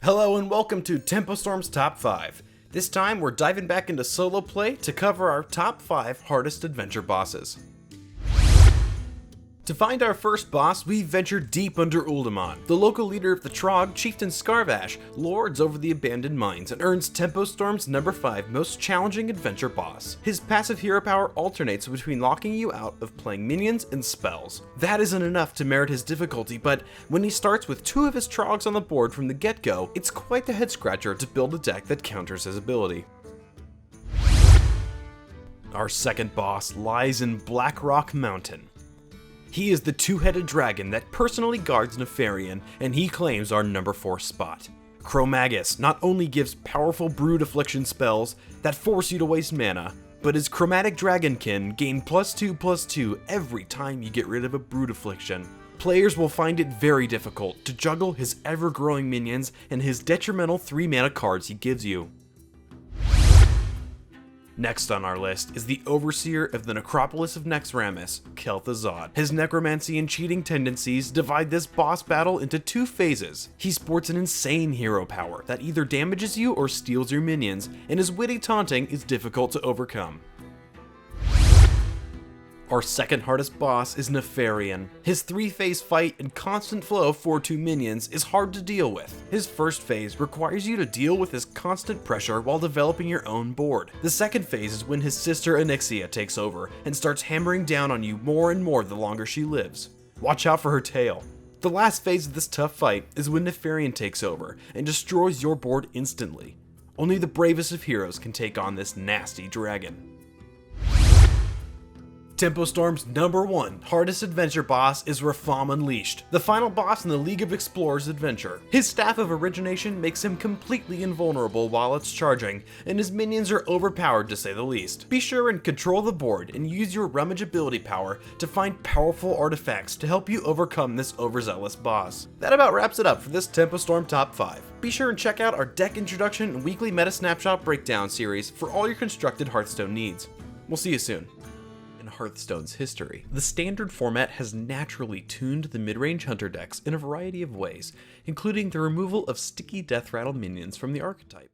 Hello and welcome to Tempostorm's Top 5. This time we're diving back into solo play to cover our top 5 hardest adventure bosses. To find our first boss, we venture deep under Uldaman. The local leader of the Trog, Chieftain Scarvash, lords over the abandoned mines and earns Tempostorm's number 5 most challenging adventure boss. His passive hero power alternates between locking you out of playing minions and spells. That isn't enough to merit his difficulty, but when he starts with 2 of his Trogs on the board from the get-go, it's quite the head scratcher to build a deck that counters his ability. Our second boss lies in Blackrock Mountain. He is the two-headed dragon that personally guards Nefarian, and he claims our number 4 spot. Magus not only gives powerful Brood Affliction spells that force you to waste mana, but his Chromatic Dragonkin gain +2/+2 every time you get rid of a Brood Affliction. Players will find it very difficult to juggle his ever-growing minions and his detrimental 3-mana cards he gives you. Next on our list is the Overseer of the Necropolis of Nexramas, KelThuzad. His necromancy and cheating tendencies divide this boss battle into 2 phases. He sports an insane hero power that either damages you or steals your minions, and his witty taunting is difficult to overcome. Our second hardest boss is Nefarian. His 3-phase fight and constant flow of 4/2 minions is hard to deal with. His first phase requires you to deal with his constant pressure while developing your own board. The second phase is when his sister Onyxia takes over and starts hammering down on you more and more the longer she lives. Watch out for her tail. The last phase of this tough fight is when Nefarian takes over and destroys your board instantly. Only the bravest of heroes can take on this nasty dragon. Tempostorm's number 1 hardest adventure boss is Rafaam Unleashed, the final boss in the League of Explorers adventure. His Staff of Origination makes him completely invulnerable while it's charging, and his minions are overpowered to say the least. Be sure and control the board and use your rummage ability power to find powerful artifacts to help you overcome this overzealous boss. That about wraps it up for this Tempostorm Top 5. Be sure and check out our deck introduction and weekly meta snapshot breakdown series for all your constructed Hearthstone needs. We'll see you soon. Hearthstone's history. The standard format has naturally tuned the mid-range hunter decks in a variety of ways, including the removal of sticky death rattle minions from the archetype.